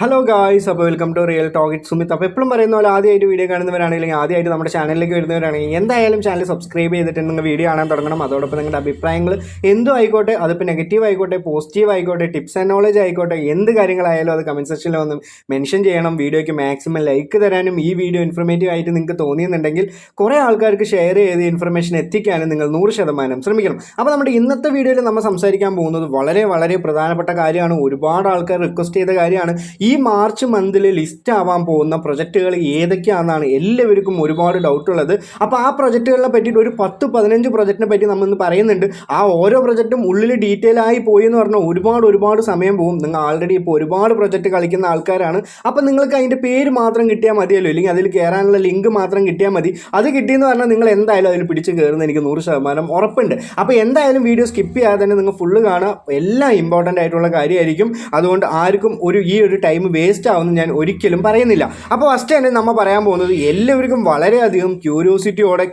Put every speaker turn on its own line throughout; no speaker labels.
Hello guys, അപ്പോൾ welcome to real talk it Sumith. അപ്പോൾ എപ്പോഴും പറയുന്ന പോലെ ആദ്യമായിട്ട് വീഡിയോ കാണുന്നവരാണെങ്കിൽ ആദ്യമായിട്ട് നമ്മുടെ ചാനലിലേക്ക് വരുന്നവരാണെങ്കിൽ എന്തായാലും ചാനൽ സബ്സ്ക്രൈബ് ചെയ്തിട്ട് നിങ്ങൾ വീഡിയോ കാണാൻ തുടങ്ങണം. അതോടൊപ്പം നിങ്ങളുടെ അഭിപ്രായങ്ങൾ എന്തും ആയിക്കോട്ടെ, അതിപ്പോൾ നെഗറ്റീവ് ആയിക്കോട്ടെ, പോസിറ്റീവ് ആയിക്കോട്ടെ, ടിപ്സ് ആൻഡ് നോളജ് ആയിക്കോട്ടെ, എന്ത് കാര്യങ്ങളായാലും അത് കമൻറ്റ് സെക്ഷനിൽ വന്ന് മെൻഷൻ ചെയ്യണം. വീഡിയോയ്ക്ക് മാക്സിമം ലൈക്ക് തരാനും ഈ വീഡിയോ ഇൻഫർമേറ്റീവ് ആയിട്ട് നിങ്ങൾക്ക് തോന്നിയെന്നുണ്ടെങ്കിൽ കുറേ ആൾക്കാർക്ക് ഷെയർ ചെയ്ത് ഇൻഫർമേഷൻ എത്തിക്കാനും നിങ്ങൾ 100% ശ്രമിക്കണം. അപ്പോൾ നമ്മുടെ ഇന്നത്തെ വീഡിയോയിൽ നമ്മൾ സംസാരിക്കാൻ പോകുന്നത് വളരെ വളരെ പ്രധാനപ്പെട്ട കാര്യമാണ്. ഒരുപാട് ആൾക്കാർ റിക്വസ്റ്റ് ചെയ്ത കാര്യമാണ്. ഈ മാർച്ച് മന്തിൽ ലിസ്റ്റ് ആവാൻ പോകുന്ന പ്രൊജക്റ്റുകൾ ഏതൊക്കെയാണെന്നാണ് എല്ലാവർക്കും ഒരുപാട് ഡൗട്ടുള്ളത്. അപ്പോൾ ആ പ്രൊജക്റ്റുകളെ പറ്റിയിട്ട് ഒരു 10-15 പ്രൊജക്റ്റിനെ പറ്റി നമ്മൾ ഇന്ന് പറയുന്നുണ്ട്. ആ ഓരോ പ്രൊജക്റ്റും ഉള്ളിൽ ഡീറ്റെയിൽ ആയി പോയി എന്ന് പറഞ്ഞാൽ ഒരുപാട് സമയം പോകും. നിങ്ങൾ ആൾറെഡി ഇപ്പോൾ ഒരുപാട് പ്രൊജക്റ്റ് കളിക്കുന്ന ആൾക്കാരാണ്. അപ്പോൾ നിങ്ങൾക്ക് അതിൻ്റെ പേര് മാത്രം കിട്ടിയാൽ മതിയല്ലോ, ഇല്ലെങ്കിൽ അതിൽ കയറാനുള്ള ലിങ്ക് മാത്രം കിട്ടിയാൽ മതി. അത് കിട്ടിയെന്ന് പറഞ്ഞാൽ നിങ്ങൾ എന്തായാലും അതിൽ പിടിച്ച് കയറുന്ന എനിക്ക് 100% ഉറപ്പുണ്ട്. അപ്പോൾ എന്തായാലും വീഡിയോ സ്കിപ്പ് ചെയ്യാതെ തന്നെ നിങ്ങൾ ഫുള്ള് കാണുക. എല്ലാം ഇമ്പോർട്ടൻ്റ് ആയിട്ടുള്ള കാര്യമായിരിക്കും. അതുകൊണ്ട് ആർക്കും ഈ ഒരു ടൈം വേസ്റ്റ് ആവുമെന്ന് ഞാൻ ഒരിക്കലും പറയുന്നില്ല. അപ്പോൾ ഫസ്റ്റ് തന്നെ നമ്മൾ പറയാൻ പോകുന്നത് എല്ലാവർക്കും വളരെയധികം ക്യൂരിയോസിറ്റിയോടെ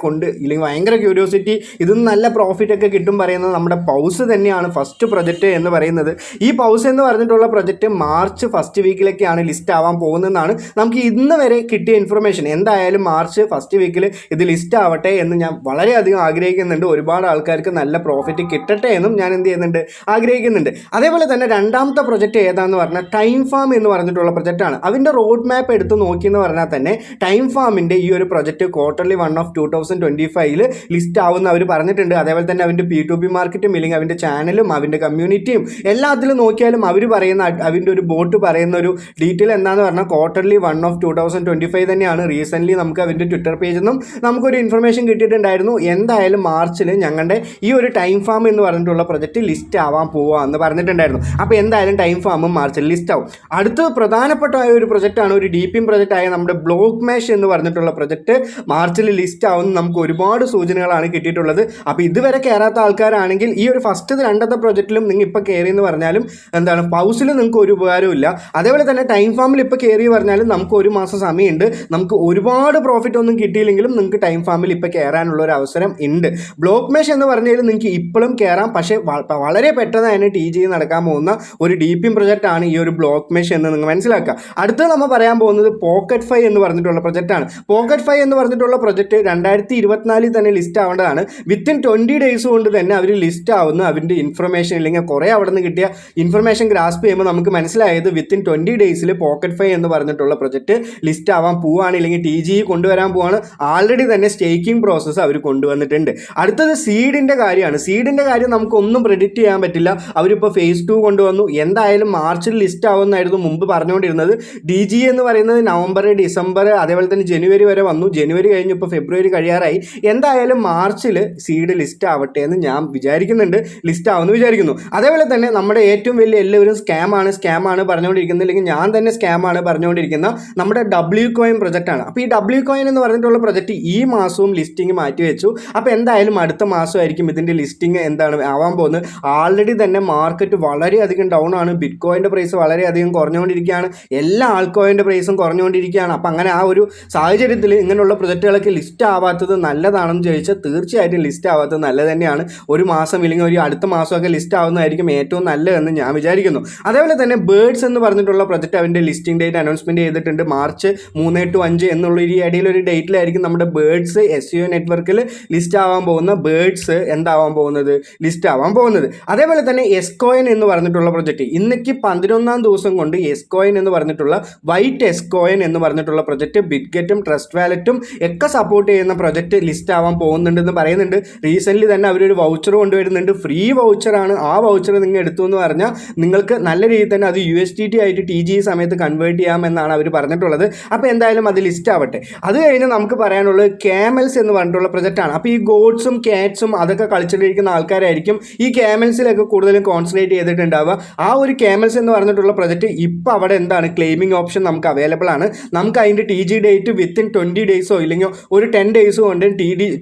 ഇല്ലെങ്കിൽ ഭയങ്കര ക്യൂരിയോസിറ്റി, ഇതൊന്നും നല്ല പ്രോഫിറ്റ് ഒക്കെ കിട്ടും പറയുന്നത് നമ്മുടെ പൗസ് തന്നെയാണ്. ഫസ്റ്റ് പ്രൊജക്റ്റ് എന്ന് പറയുന്നത് ഈ പൗസ് എന്ന് പറഞ്ഞിട്ടുള്ള പ്രൊജക്റ്റ് മാർച്ച് ഫസ്റ്റ് വീക്കിലേക്കാണ് ലിസ്റ്റ് ആവാൻ പോകുന്നതെന്നാണ് നമുക്ക് ഇന്ന് വരെ കിട്ടിയ ഇൻഫർമേഷൻ. എന്തായാലും മാർച്ച് ഫസ്റ്റ് വീക്കിൽ ഇത് ലിസ്റ്റ് ആവട്ടെ എന്ന് ഞാൻ വളരെയധികം ആഗ്രഹിക്കുന്നുണ്ട്. ഒരുപാട് ആൾക്കാർക്ക് നല്ല പ്രോഫിറ്റ് കിട്ടട്ടെ എന്നും ഞാൻ എന്ത് ചെയ്യുന്നുണ്ട്, ആഗ്രഹിക്കുന്നുണ്ട്. അതേപോലെ തന്നെ രണ്ടാമത്തെ പ്രൊജക്റ്റ് ഏതാണെന്ന് പറഞ്ഞാൽ ടൈം ഫാം എന്ന് പറഞ്ഞിട്ടുള്ള പ്രൊജക്റ്റാണ്. അതിൻ്റെ റോഡ് മാപ്പ് എടുത്ത് നോക്കിയെന്ന് പറഞ്ഞാൽ തന്നെ ടൈം ഫാമിൻ്റെ ഈ ഒരു പ്രൊജക്റ്റ് ക്വാർട്ടർലി 1 of 2025 ലിസ്റ്റ് ആവുമെന്ന് അവർ പറഞ്ഞിട്ടുണ്ട്. അതേപോലെ തന്നെ അവൻ്റെ P2P മാർക്കറ്റും ഇല്ലെങ്കിൽ അവൻ്റെ ചാനലും അവൻ്റെ കമ്മ്യൂണിറ്റിയും എല്ലാത്തിലും നോക്കിയാലും അവർ പറയുന്ന അവൻ്റെ ഒരു ബോട്ട് പറയുന്ന ഒരു ഡീറ്റെയിൽ എന്താണെന്ന് പറഞ്ഞാൽ ക്വാർട്ടർലി 1 of 2025 തന്നെയാണ്. റീസെൻ്റ്ലി നമുക്ക് അവൻ്റെ ട്വിറ്റർ പേജിൽ നിന്നും നമുക്കൊരു ഇൻഫർമേഷൻ കിട്ടിയിട്ടുണ്ടായിരുന്നു. എന്തായാലും മാർച്ചിൽ ഞങ്ങളുടെ ഈ ഒരു ടൈം ഫാം എന്ന് പറഞ്ഞിട്ടുള്ള പ്രൊജക്റ്റ് ലിസ്റ്റ് ആവാൻ പോവുക എന്ന് പറഞ്ഞിട്ടുണ്ടായിരുന്നു. അപ്പോൾ എന്തായാലും ടൈം ഫാമും മാർച്ചിൽ ലിസ്റ്റ് ആവും. അടുത്ത പ്രധാനപ്പെട്ട ഒരു പ്രൊജക്റ്റാണ്, ഒരു ഡീപ്പിംഗ് പ്രൊജക്റ്റായ നമ്മുടെ ബ്ലോക്ക് മാഷ് എന്ന് പറഞ്ഞിട്ടുള്ള പ്രൊജക്റ്റ് മാർച്ചിൽ ലിസ്റ്റ് ആവുന്ന നമുക്ക് ഒരുപാട് സൂചനകളാണ് കിട്ടിയിട്ടുള്ളത്. അപ്പോൾ ഇതുവരെ കയറാത്ത ആൾക്കാരാണെങ്കിൽ ഈ ഒരു ഫസ്റ്റ് രണ്ടത്തെ പ്രൊജക്റ്റിലും നിങ്ങൾ ഇപ്പോൾ കയറി എന്ന് പറഞ്ഞാലും എന്താണ് പൗസിൽ നിങ്ങൾക്ക് ഒരു ഉപകാരമില്ല. അതേപോലെ തന്നെ ടൈം ഫാമിൽ ഇപ്പോൾ കയറി പറഞ്ഞാലും നമുക്ക് ഒരു മാസം സമയമുണ്ട്. നമുക്ക് ഒരുപാട് പ്രോഫിറ്റ് ഒന്നും കിട്ടിയില്ലെങ്കിലും നിങ്ങൾക്ക് ടൈം ഫാമിൽ ഇപ്പോൾ കയറാനുള്ള ഒരു അവസരം ഉണ്ട്. ബ്ലോക്ക് മാഷ് എന്ന് പറഞ്ഞാൽ നിങ്ങൾക്ക് ഇപ്പോഴും കയറാം, പക്ഷേ വളരെ പെട്ടെന്ന് തന്നെ TG നടക്കാൻ പോകുന്ന ഒരു ഡീപ്പിംഗ് പ്രൊജക്റ്റാണ് ഈ ഒരു ബ്ലോക്ക് മാഷ് എന്ന് നിങ്ങൾ മനസ്സിലാക്കുക. അടുത്തത് നമ്മൾ പറയാൻ പോകുന്നത് പോക്കറ്റ് 5 എന്ന് പറഞ്ഞിട്ടുള്ള പ്രൊജക്റ്റാണ്. പോക്കറ്റ് 5 എന്ന് പറഞ്ഞിട്ടുള്ള പ്രൊജക്റ്റ് 2024 തന്നെ ലിസ്റ്റ് ആവേണ്ടതാണ്. വിത്തിൻ 20 ഡേയ്സ് കൊണ്ട് തന്നെ അവർ ലിസ്റ്റ് ആവുന്ന അവൻ്റെ ഇൻഫർമേഷൻ ഇല്ലെങ്കിൽ കുറേ അവിടെ നിന്ന് കിട്ടിയ ഇൻഫർമേഷൻ ഗ്രാസ്പ് ചെയ്യുമ്പോൾ നമുക്ക് മനസ്സിലായത് വിത്തിൻ 20 ഡേയ്സിൽ പോക്കറ്റ് 5 എന്ന് പറഞ്ഞിട്ടുള്ള പ്രൊജക്റ്റ് ലിസ്റ്റ് ആവാൻ പോവുകയാണ്, ഇല്ലെങ്കിൽ TG കൊണ്ടുവരാൻ പോവാണ്. ആൾറെഡി തന്നെ സ്റ്റേക്കിംഗ് പ്രോസസ്സ് അവർ കൊണ്ടുവന്നിട്ടുണ്ട്. അടുത്തത് സീഡിൻ്റെ കാര്യമാണ്. സീഡിൻ്റെ കാര്യം നമുക്കൊന്നും പ്രെഡിക്റ്റ് ചെയ്യാൻ പറ്റില്ല. അവരിപ്പോൾ phase 2 കൊണ്ടുവന്നു. എന്തായാലും മാർച്ചിൽ ലിസ്റ്റ് ആവുമെന്നായിരുന്നു മുമ്പ് പറഞ്ഞുകൊണ്ടിരുന്നത്. DG എന്ന് പറയുന്നത് നവംബർ, ഡിസംബർ, അതേപോലെ തന്നെ ജനുവരി വരെ വന്നു. ജനുവരി കഴിഞ്ഞ് ഇപ്പോൾ ഫെബ്രുവരി കഴിയാറായി. എന്തായാലും മാർച്ചിൽ സീഡ് ലിസ്റ്റ് ആവട്ടെ എന്ന് ഞാൻ വിചാരിക്കുന്നുണ്ട്, ലിസ്റ്റ് ആവുമെന്ന് വിചാരിക്കുന്നു. അതേപോലെ തന്നെ നമ്മുടെ ഏറ്റവും വലിയ എല്ലാവരും സ്കാമാണ് പറഞ്ഞുകൊണ്ടിരിക്കുന്നത്, അല്ലെങ്കിൽ ഞാൻ തന്നെ സ്കാമാണ് പറഞ്ഞുകൊണ്ടിരിക്കുന്ന നമ്മുടെ W കോയിൻ പ്രൊജക്റ്റാണ്. അപ്പോൾ ഈ W കോയിൻ എന്ന് പറഞ്ഞിട്ടുള്ള പ്രൊജക്റ്റ് ഈ മാസവും ലിസ്റ്റിംഗ് മാറ്റിവെച്ചു. അപ്പോൾ എന്തായാലും അടുത്ത മാസമായിരിക്കും ഇതിൻ്റെ ലിസ്റ്റിംഗ് എന്താണ് ആവാൻ പോകുന്നത്. ആൾറെഡി തന്നെ മാർക്കറ്റ് വളരെയധികം ഡൗൺ ആണ്. ബിറ്റ് കോയിൻ്റെ പ്രൈസ് വളരെയധികം കുറഞ്ഞുകൊണ്ടിരിക്കുകയാണ്. എല്ലാ ആൾക്കോയിൻ്റെ പ്രൈസും കുറഞ്ഞുകൊണ്ടിരിക്കുകയാണ്. അപ്പോൾ അങ്ങനെ ആ ഒരു സാഹചര്യത്തിൽ ഇങ്ങനെയുള്ള പ്രൊജക്റ്റുകളൊക്കെ ലിസ്റ്റ് ആവാത്തത് നല്ലതാണെന്ന് ചോദിച്ചാൽ തീർച്ചയായിട്ടും ലിസ്റ്റ് ആവാത്തത് നല്ലത് തന്നെയാണ്. ഒരു മാസം ഇല്ലെങ്കിൽ ഒരു അടുത്ത മാസമൊക്കെ ലിസ്റ്റ് ആവുന്നതായിരിക്കും ഏറ്റവും നല്ലതെന്ന് ഞാൻ വിചാരിക്കുന്നു. അതേപോലെ തന്നെ ബേർഡ്സ് എന്ന് പറഞ്ഞിട്ടുള്ള പ്രൊജക്റ്റ് അവൻ്റെ ലിസ്റ്റിംഗ് ഡേറ്റ് അനൗൺസ്മെൻറ്റ് ചെയ്തിട്ടുണ്ട്. മാർച്ച് 3 to 5 എന്നുള്ള ഈ ഇടയിലൊരു ഡേറ്റിലായിരിക്കും നമ്മുടെ ബേർഡ്സ് SEO നെറ്റ്വർക്കിൽ ലിസ്റ്റ് ആവാൻ പോകുന്ന ബേർഡ്സ് എന്താവാൻ പോകുന്നത്, ലിസ്റ്റ് ആവാൻ പോകുന്നത്. അതേപോലെ തന്നെ എസ്കോയിൻ എന്ന് പറഞ്ഞിട്ടുള്ള പ്രൊജക്റ്റ് ഇന്നേക്ക് 11ാം ദിവസം കൊണ്ട് എസ്കോയിൻ എന്ന് പറഞ്ഞിട്ടുള്ള വൈറ്റ് എസ്കോയിൻ എന്ന് പറഞ്ഞിട്ടുള്ള പ്രൊജക്റ്റ് ബിറ്റ്ഗെറ്റും ട്രസ്റ്റ് വാലറ്റും ഒക്കെ സപ്പോർട്ട് ചെയ്യുന്ന പ്രൊജക്റ്റ് ലിസ്റ്റ് ആവാൻ പോകുന്നുണ്ടെന്ന് പറയുന്നുണ്ട്. റീസെൻ്റ്ലി തന്നെ അവരൊരു വൗച്ചർ കൊണ്ടുവരുന്നുണ്ട്. ഫ്രീ വൗച്ചറാണ്. ആ വൗച്ചർ നിങ്ങൾ എടുത്തു എന്ന് പറഞ്ഞാൽ നിങ്ങൾക്ക് നല്ല രീതിയിൽ തന്നെ അത് USDT ആയിട്ട് TG സമയത്ത് കൺവേർട്ട് ചെയ്യാമെന്നാണ് അവർ പറഞ്ഞിട്ടുള്ളത്. അപ്പോൾ എന്തായാലും അത് ലിസ്റ്റ് ആവട്ടെ. അത് കഴിഞ്ഞ് നമുക്ക് പറയാനുള്ളത് ക്യാമൽസ് എന്ന് പറഞ്ഞിട്ടുള്ള പ്രൊജക്റ്റാണ്. അപ്പോൾ ഈ ഗോഡ്സും ക്യാറ്റ്സും അതൊക്കെ കളിച്ചിട്ടിരിക്കുന്ന ആൾക്കാരായിരിക്കും ഈ ക്യാമൽസിലൊക്കെ കൂടുതലും കോൺസെൻട്രേറ്റ് ചെയ്തിട്ടുണ്ടാവുക. ആ ഒരു ക്യാമൽസ് എന്ന് പറഞ്ഞിട്ടുള്ള പ്രൊജക്റ്റ് ഇപ്പോൾ അവിടെ എന്താണ് ക്ലെയിമിംഗ് ഓപ്ഷൻ നമുക്ക് അവൈലബിൾ ആണ്. നമുക്ക് അതിൻ്റെ TG ഡേറ്റ് വിത്തിൻ 20 ഡേയ്സോ ഇല്ലെങ്കിൽ ഒരു 10 ഡേയ്സോ കൊണ്ട്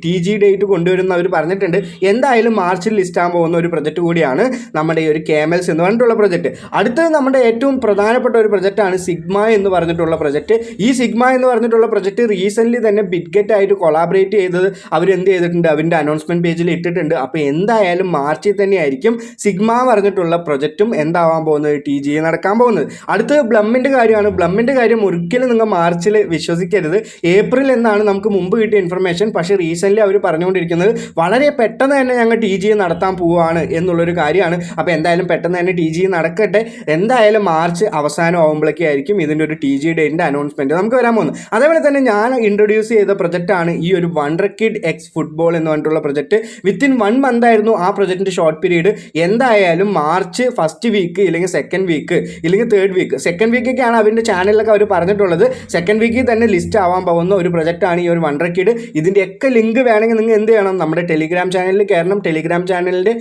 TG ഡേറ്റ് കൊണ്ടുവരുന്ന അവർ പറഞ്ഞിട്ടുണ്ട്. എന്തായാലും മാർച്ചിൽ ലിസ്റ്റ് ആകാൻ പോകുന്ന ഒരു പ്രൊജക്റ്റ് കൂടിയാണ് നമ്മുടെ ഈ ഒരു ക്യാമൽസ് എന്ന് പറഞ്ഞിട്ടുള്ള പ്രൊജക്റ്റ്. അടുത്തത് നമ്മുടെ ഏറ്റവും പ്രധാനപ്പെട്ട ഒരു പ്രൊജക്റ്റാണ് സിഗ്മ എന്ന് പറഞ്ഞിട്ടുള്ള പ്രൊജക്റ്റ്. ഈ സിഗ്മ എന്ന് പറഞ്ഞിട്ടുള്ള പ്രൊജക്റ്റ് റീസെൻ്റ്ലി തന്നെ ബിറ്റ്ഗെറ്റ് ആയിട്ട് കൊളാബറേറ്റ് ചെയ്തത് അവരെന്ത് ചെയ്തിട്ടുണ്ട്, അവൻ്റെ അനൗൺസ്മെൻറ്റ് പേജിൽ ഇട്ടിട്ടുണ്ട്. അപ്പോൾ എന്തായാലും മാർച്ചിൽ തന്നെയായിരിക്കും സിഗ്മ പറഞ്ഞിട്ടുള്ള പ്രൊജക്റ്റും എന്താവാൻ പോകുന്നത്, TG നടക്കാൻ പോകുന്നത്. അടുത്തത് ബ്ലമ്മിൻ്റെ കാര്യമാണ്. ബ്ലമ്മിൻ്റെ കാര്യം ഒരിക്കലും നിങ്ങൾ മാർച്ചിൽ വിശ്വസിക്കരുത്. ഏപ്രിൽ എന്നാണ് നമുക്ക് മുമ്പ് കിട്ടിയ ഇൻഫർമേഷൻ. പക്ഷേ റീസെൻ്റ്ലി അവർ പറഞ്ഞുകൊണ്ടിരിക്കുന്നത് വളരെ പെട്ടെന്ന് തന്നെ ഞങ്ങൾ TGA നടത്താൻ പോവുകയാണ് എന്നുള്ളൊരു കാര്യമാണ്. അപ്പോൾ എന്തായാലും പെട്ടെന്ന് തന്നെ TGA നടക്കട്ടെ. എന്തായാലും മാർച്ച് അവസാനം ആകുമ്പോഴേക്കായിരിക്കും ഇതിൻ്റെ ഒരു TGA ഡേറ്റിൻ്റെ അനൗൺസ്മെൻറ്റ് നമുക്ക് വരാൻ പോകുന്നത്. അതേപോലെ തന്നെ ഞാൻ ഇൻട്രൊഡ്യൂസ് ചെയ്ത പ്രൊജക്റ്റാണ് ഈ ഒരു വണ്ടർ കിഡ് എക്സ് ഫുട്ബോൾ എന്ന് പറഞ്ഞിട്ടുള്ള പ്രൊജക്റ്റ്. വിത്തിൻ 1 month ആയിരുന്നു ആ പ്രൊജക്റ്റിൻ്റെ ഷോർട്ട് പീരീഡ്. എന്തായാലും മാർച്ച് ഫസ്റ്റ് വീക്ക് ഇല്ലെങ്കിൽ സെക്കൻഡ് വീക്ക് ഇല്ലെങ്കിൽ തേർഡ് വീക്ക്, സെക്കൻഡ് വീക്കൊക്കെയാണ് അവരുടെ ചാനലിലൊക്കെ അവർ പറഞ്ഞിട്ടുള്ളത്. സെക്കൻഡ് വീക്കിൽ തന്നെ ലിസ്റ്റ് ആവാൻ പോകുന്ന ഒരു പ്രൊജക്റ്റാണ് ഈ ഒരു വണ്ടർ കിഡ്. ഇതിൻ്റെയൊക്കെ ലിങ്ക് വേണമെങ്കിൽ നിങ്ങൾ എന്ത് ചെയ്യണം, നമ്മുടെ ടെലിഗ്രാം ചാനലിൽ കയറണം. ടെലിഗ്രാം ചാനലിൻ്റെ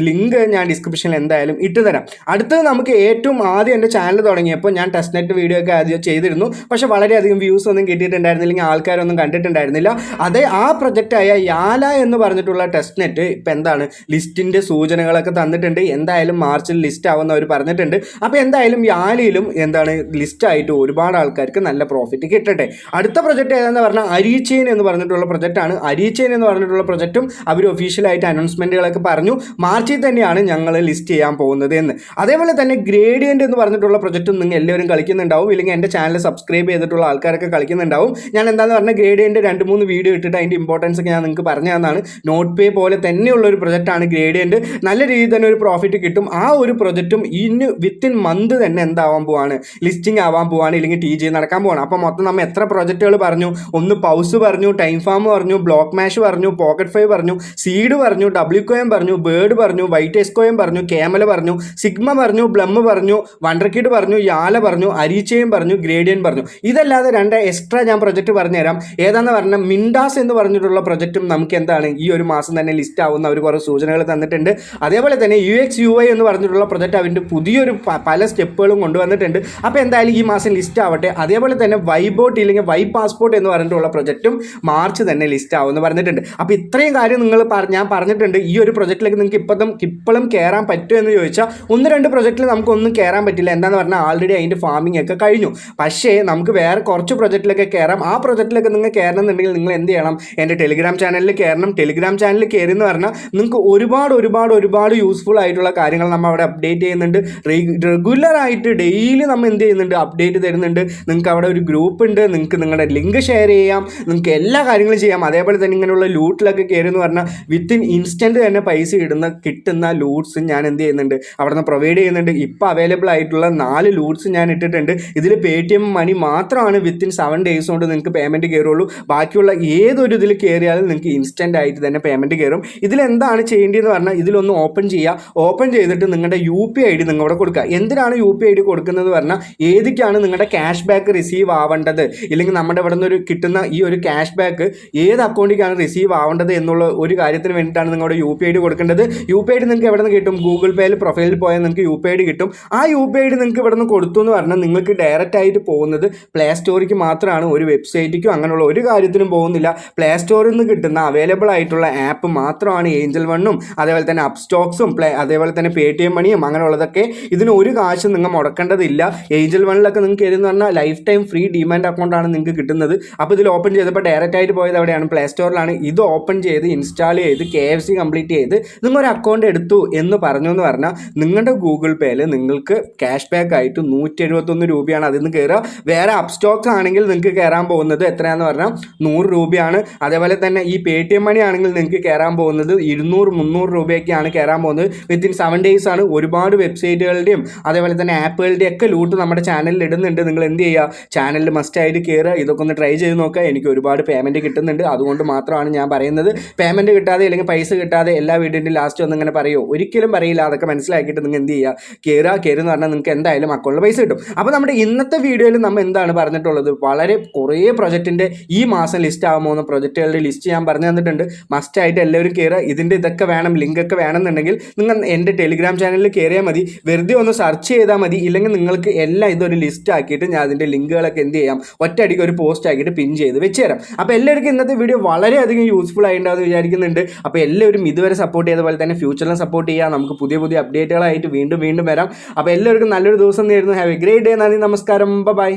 ലിങ്ക് ഞാൻ ഡിസ്ക്രിപ്ഷനിൽ എന്തായാലും ഇട്ട് തരാം. അടുത്തത് നമുക്ക് ഏറ്റവും ആദ്യം എൻ്റെ ചാനൽ തുടങ്ങിയപ്പോൾ ഞാൻ ടെസ്റ്റ് നെറ്റ് വീഡിയോ ഒക്കെ ആദ്യം ചെയ്തിരുന്നു. പക്ഷേ വളരെയധികം വ്യൂസ് ഒന്നും കിട്ടിയിട്ടുണ്ടായിരുന്നില്ലെങ്കിൽ ആൾക്കാരൊന്നും കണ്ടിട്ടുണ്ടായിരുന്നില്ല. അതേ ആ പ്രൊജക്റ്റായ യാല എന്ന് പറഞ്ഞിട്ടുള്ള ടെസ്റ്റ് നെറ്റ് ഇപ്പം എന്താണ് ലിസ്റ്റിൻ്റെ സൂചനകളൊക്കെ തന്നിട്ടുണ്ട്. എന്തായാലും മാർച്ചിൽ ലിസ്റ്റ് ആവുമെന്ന് അവർ പറഞ്ഞിട്ടുണ്ട്. അപ്പോൾ എന്തായാലും യാലയിലും എന്താണ് ലിസ്റ്റായിട്ട് ഒരുപാട് ആൾക്കാർക്ക് നല്ല പ്രോഫിറ്റ് കിട്ടട്ടെ. അടുത്ത പ്രൊജക്റ്റ് ഏതാണെന്ന് പറഞ്ഞാൽ അരീച്ചെയിൻ എന്ന് പറഞ്ഞിട്ടുള്ള പ്രൊജക്റ്റാണ്. അരീച്ചെയിൻ എന്ന് പറഞ്ഞിട്ടുള്ള പ്രൊജക്റ്റും അവർ ഒഫീഷ്യലായിട്ട് അനൗൺസ്മെൻറ്റുകളൊക്കെ പറഞ്ഞു മാർച്ചിൽ തന്നെയാണ് ഞങ്ങൾ ലിസ്റ്റ് ചെയ്യാൻ പോകുന്നത് എന്ന്. അതേപോലെ തന്നെ ഗ്രേഡിയൻ്റ് എന്ന് പറഞ്ഞിട്ടുള്ള പ്രൊജക്റ്റും നിങ്ങൾ എല്ലാവരും കളിക്കുന്നുണ്ടാവും, ഇല്ലെങ്കിൽ എൻ്റെ ചാനൽ സബ്സ്ക്രൈബ് ചെയ്തിട്ടുള്ള ആൾക്കാരൊക്കെ കളിക്കുന്നുണ്ടാവും. ഞാൻ എന്താണെന്ന് പറഞ്ഞാൽ ഗ്രേഡിയൻ്റ് 2-3 വീഡിയോ ഇട്ടിട്ട് അതിൻ്റെ ഇമ്പോർട്ടൻസ് ഒക്കെ ഞാൻ നിങ്ങൾക്ക് പറഞ്ഞു തന്നാണ്. നോട്ട് പേ പോലെ തന്നെയുള്ളൊരു പ്രൊജക്റ്റാണ് ഗ്രേഡിയൻ്റ്. നല്ല രീതിയിൽ തന്നെ ഒരു പ്രോഫിറ്റ് കിട്ടും. ആ ഒരു പ്രൊജക്റ്റും ഇന്ന് വിത്തിൻ മന്ത് തന്നെ എന്താവാൻ പോവാണ്, ലിസ്റ്റിംഗ് ആവാൻ പോവാണ്, ഇല്ലെങ്കിൽ TGA നടക്കാൻ പോവാണ്. അപ്പോൾ മൊത്തം നമ്മൾ എത്ര പ്രൊജക്റ്റുകൾ പറഞ്ഞു? ഒന്ന് പൗസ് പറഞ്ഞു, ടൈം ഫാം പറഞ്ഞു, ബ്ലോക്ക് മാഷ് പറഞ്ഞു, പോക്കറ്റ് 5 പറഞ്ഞു, സീഡ് പറഞ്ഞു, WCoin പറഞ്ഞു, ബേർഡ് പറഞ്ഞു, വൈറ്റ് എസ്കോയം പറഞ്ഞു, കേമൽ പറഞ്ഞു, സിഗ്മ പറഞ്ഞു, ബ്ലം പറഞ്ഞു, വണ്ടർ കിഡ് പറഞ്ഞു, യാല പറഞ്ഞു, അരീച്ചയും പറഞ്ഞു, ഗ്രേഡിയൻ പറഞ്ഞു. ഇതല്ലാതെ 2 എക്സ്ട്രാ ഞാൻ പ്രൊജക്റ്റ് പറഞ്ഞുതരാം. ഏതാണെന്ന് പറഞ്ഞാൽ മിൻഡാസ് എന്ന് പറഞ്ഞിട്ടുള്ള പ്രൊജക്റ്റും നമുക്ക് എന്താണ് ഈ ഒരു മാസം തന്നെ ലിസ്റ്റ് ആവുന്ന അവർ കുറേ സൂചനകൾ തന്നിട്ടുണ്ട്. അതേപോലെ തന്നെ UX/UI എന്ന് പറഞ്ഞിട്ടുള്ള പ്രൊജക്റ്റ് അവൻ്റെ പുതിയൊരു പല സ്റ്റെപ്പുകളും കൊണ്ടുവന്നിട്ടുണ്ട്. അപ്പോൾ എന്തായാലും ഈ മാസം ലിസ്റ്റ് ആവട്ടെ. അതേപോലെ തന്നെ വൈബോട്ട് ഇല്ലെങ്കിൽ വൈ പാസ്പോർട്ട് എന്ന് പറഞ്ഞിട്ടുള്ള പ്രൊജക്റ്റും മാർച്ച് തന്നെ ലിസ്റ്റ് ആവുമെന്ന് പറഞ്ഞിട്ടുണ്ട്. അപ്പോൾ ഇത്രയും കാര്യം ഞാൻ പറഞ്ഞിട്ടുണ്ട്. ഈ ഒരു പ്രൊജക്റ്റിലേക്ക് നിങ്ങൾക്ക് ഇപ്പോഴും കയറാൻ പറ്റുമോ എന്ന് ചോദിച്ചാൽ 1-2 പ്രൊജക്റ്റിൽ നമുക്കൊന്നും കയറാൻ പറ്റില്ല. എന്താണെന്ന് പറഞ്ഞാൽ ആൾറെഡി അതിൻ്റെ ഫാമിംഗ് ഒക്കെ കഴിഞ്ഞു. പക്ഷേ നമുക്ക് വേറെ കുറച്ച് പ്രൊജക്റ്റിലൊക്കെ കയറാം. ആ പ്രൊജക്റ്റിലൊക്കെ നിങ്ങൾ കയറണമെന്നുണ്ടെങ്കിൽ നിങ്ങൾ എന്ത് ചെയ്യണം, എൻ്റെ ടെലിഗ്രാം ചാനലിൽ കയറണം. ടെലിഗ്രാം ചാനലിൽ കയറി എന്ന് പറഞ്ഞാൽ നിങ്ങൾക്ക് ഒരുപാട് യൂസ്ഫുൾ ആയിട്ടുള്ള കാര്യങ്ങൾ നമ്മൾ അവിടെ അപ്ഡേറ്റ് ചെയ്യുന്നുണ്ട്. റെഗുലറായിട്ട് ഡെയിലി നമ്മൾ എന്ത് ചെയ്യുന്നുണ്ട്, അപ്ഡേറ്റ് തരുന്നുണ്ട്. നിങ്ങൾക്ക് അവിടെ ഒരു ഗ്രൂപ്പ് ഉണ്ട്, നിങ്ങൾക്ക് നിങ്ങളുടെ ലിങ്ക് ഷെയർ ചെയ്യാം, നിങ്ങൾക്ക് എല്ലാ കാര്യങ്ങളും ചെയ്യാം. അതേപോലെ തന്നെ ഇങ്ങനെയുള്ള ലൂട്ടിലൊക്കെ കയറി എന്ന് പറഞ്ഞാൽ വിത്തിൻ ഇൻസ്റ്റൻറ്റ് തന്നെ പൈസ കിട്ടുന്ന ലൂട്ട്സ് ഞാൻ എന്ത് ചെയ്യുന്നുണ്ട്, അവിടെ നിന്ന് പ്രൊവൈഡ് ചെയ്യുന്നുണ്ട്. ഇപ്പോൾ അവൈലബിൾ ആയിട്ടുള്ള 4 ലൂട്ട്സ് ഞാൻ ഇട്ടിട്ടുണ്ട്. ഇതിൽ Paytm മണി മാത്രമാണ് വിത്തിൻ 7 days കൊണ്ട് നിങ്ങൾക്ക് പേയ്മെൻറ്റ് കയറുള്ളൂ. ബാക്കിയുള്ള ഏതൊരു ഇതിൽ കയറിയാലും നിങ്ങൾക്ക് ഇൻസ്റ്റൻ്റ് ആയിട്ട് തന്നെ പേയ്മെൻറ്റ് കയറും. ഇതിലെന്താണ് ചെയ്യേണ്ടതെന്ന് പറഞ്ഞാൽ ഇതിലൊന്ന് ഓപ്പൺ ചെയ്യുക. ഓപ്പൺ ചെയ്തിട്ട് നിങ്ങളുടെ UPI ID നിങ്ങളുടെ കൊടുക്കുക. എന്തിനാണ് UPI ID കൊടുക്കുന്നത് പറഞ്ഞാൽ ഏതൊക്കെയാണ് നിങ്ങളുടെ ക്യാഷ് ബാക്ക് റിസീവ് ആവേണ്ടത്, ഇല്ലെങ്കിൽ നമ്മുടെ ഇവിടെ നിന്ന് കിട്ടുന്ന ഈ ഒരു ക്യാഷ് ബാക്ക് ഏത് അക്കൗണ്ടിലേക്കാണ് റിസീവ് ആവേണ്ടത് എന്നുള്ള ഒരു കാര്യത്തിന് വേണ്ടിയിട്ടാണ് നിങ്ങളുടെ UPI ID കൊടുക്കേണ്ടത്. UPI ID നിങ്ങൾക്ക് എവിടെ നിന്ന് കിട്ടും? ഗൂഗിൾ പേയിൽ പ്രൊഫൈലിൽ പോയാൽ നിങ്ങൾക്ക് UPI ID കിട്ടും. ആ UPI ID നിങ്ങൾക്ക് ഇവിടെ നിന്ന് കൊടുത്തു എന്ന് പറഞ്ഞാൽ നിങ്ങൾക്ക് ഡയറക്റ്റ് ആയിട്ട് പോകുന്നത് പ്ലേ സ്റ്റോറിലേക്ക് മാത്രമാണ്. ഒരു വെബ്സൈറ്റിക്കും അങ്ങനെയുള്ള ഒരു കാര്യത്തിനും പോകുന്നില്ല. പ്ലേ സ്റ്റോറിൽ നിന്ന് കിട്ടുന്ന അവൈലബിൾ ആയിട്ടുള്ള ആപ്പ് മാത്രമാണ് ഏഞ്ചൽ വണ്ണും അതേപോലെ തന്നെ അപ്സ്റ്റോക്സും അതേപോലെ തന്നെ Paytm മണിയും അങ്ങനെയുള്ളതൊക്കെ. ഇതിന് ഒരു കാശും നിങ്ങൾ മുടക്കേണ്ടതില്ല. ഏഞ്ചൽ വണ്ണിലൊക്കെ നിങ്ങൾക്ക് എന്ന് പറഞ്ഞാൽ ലൈഫ് ടൈം ഫ്രീ ഡിമാൻഡ് അക്കൗണ്ടാണ് നിങ്ങൾക്ക് കിട്ടുന്നത്. അപ്പോൾ ഇതിൽ ഓപ്പൺ ചെയ്തപ്പോൾ ഡയറക്റ്റ് ആയിട്ട് പോയത് എവിടെയാണ്? പ്ലേ സ്റ്റോറിലാണ്. ഇത് ഓപ്പൺ ചെയ്ത് ഇൻസ്റ്റാൾ ചെയ്ത് KYC കംപ്ലീറ്റ് ചെയ്ത് നിങ്ങളൊരു അക്കൗണ്ട് എടുത്തു എന്ന് പറഞ്ഞു എന്ന് പറഞ്ഞാൽ നിങ്ങളുടെ ഗൂഗിൾ പേയിൽ നിങ്ങൾക്ക് ക്യാഷ് ബാക്ക് ആയിട്ട് 171 രൂപയാണ് അതിൽ നിന്ന് കയറുക. വേറെ അപ്സ്റ്റോക്സ് ആണെങ്കിൽ നിങ്ങൾക്ക് കയറാൻ പോകുന്നത് എത്രയാണെന്ന് പറഞ്ഞാൽ 100 രൂപയാണ്. അതേപോലെ തന്നെ ഈ Paytm മണി ആണെങ്കിൽ നിങ്ങൾക്ക് കയറാൻ പോകുന്നത് 200-300 രൂപയൊക്കെയാണ് കയറാൻ പോകുന്നത്. വിത്തിൻ 7 days ആണ്. ഒരുപാട് വെബ്സൈറ്റുകളുടെയും അതേപോലെ തന്നെ ആപ്പുകളുടെയും ഒക്കെ ലൂട്ട് നമ്മുടെ ചാനലിൽ ഇടുന്നുണ്ട്. നിങ്ങൾ എന്ത് ചെയ്യുക, ചാനലിൽ മസ്റ്റായിട്ട് കയറുക, ഇതൊക്കെ ഒന്ന് ട്രൈ ചെയ്ത് നോക്കുക. എനിക്ക് ഒരുപാട് പേയ്മെൻറ്റ് കിട്ടുന്നുണ്ട്, അതുകൊണ്ട് മാത്രമാണ് ഞാൻ പറയുന്നത്. പേയ്മെൻറ്റ് കിട്ടാതെ അല്ലെങ്കിൽ പൈസ കിട്ടാതെ എല്ലാ വീഡിയോൻ്റെ ലാസ്റ്റ് ഒന്നും ഇങ്ങനെ പറയുമോ? ഒരിക്കലും പറയില്ല. അതൊക്കെ മനസ്സിലാക്കിയിട്ട് നിങ്ങൾ എന്ത് ചെയ്യുക, കയറുന്ന പറഞ്ഞാൽ നിങ്ങൾക്ക് എന്തായാലും അക്കൗണ്ടിൽ പൈസ കിട്ടും. അപ്പോൾ നമ്മുടെ ഇന്നത്തെ വീഡിയോയിൽ നമ്മൾ എന്താണ് പറഞ്ഞിട്ടുള്ളത്, വളരെ കുറേ പ്രൊജക്റ്റിൻ്റെ ഈ മാസം ലിസ്റ്റ് ആകാൻ പോകുന്ന പ്രൊജക്റ്റുകളുടെ ലിസ്റ്റ് ഞാൻ പറഞ്ഞു തന്നിട്ടുണ്ട്. മസ്റ്റായിട്ട് എല്ലാവരും കയറുക. ഇതിൻ്റെ ഇതൊക്കെ വേണം, ലിങ്കൊക്കെ വേണമെന്നുണ്ടെങ്കിൽ നിങ്ങൾ എൻ്റെ ടെലിഗ്രാം ചാനലിൽ കയറിയാൽ മതി. വെറുതെ ഒന്ന് സെർച്ച് ചെയ്താൽ മതി. ഇല്ലെങ്കിൽ നിങ്ങൾക്ക് എല്ലാം ഇതൊരു ലിസ്റ്റ് ആക്കിയിട്ട് ഞാൻ അതിൻ്റെ ലിങ്കുകളൊക്കെ എന്ത് ചെയ്യാം, ഒറ്റയടിക്ക് ഒരു പോസ്റ്റ് ആക്കിയിട്ട് പിൻ ചെയ്ത് വെച്ച് തരാം. അപ്പോൾ എല്ലാവർക്കും ഇന്നത്തെ വീഡിയോ വളരെയധികം യൂസ്ഫുൾ ആയിട്ടുണ്ടാകുമെന്ന് വിചാരിക്കുന്നുണ്ട്. അപ്പോൾ എല്ലാവരും ഇതുവരെ സപ്പോർട്ട് ചെയ്ത പോലെ തന്നെ ഫ്യൂച്ചറിലും സപ്പോർട്ട് ചെയ്യുക. നമുക്ക് പുതിയ അപ്ഡേറ്റുകളായിട്ട് വീണ്ടും വരാം. അപ്പോൾ എല്ലാവർക്കും നല്ലൊരു ദിവസം നേരുന്നു. Have A great day. നന്ദി, നമസ്കാരം, ബൈ.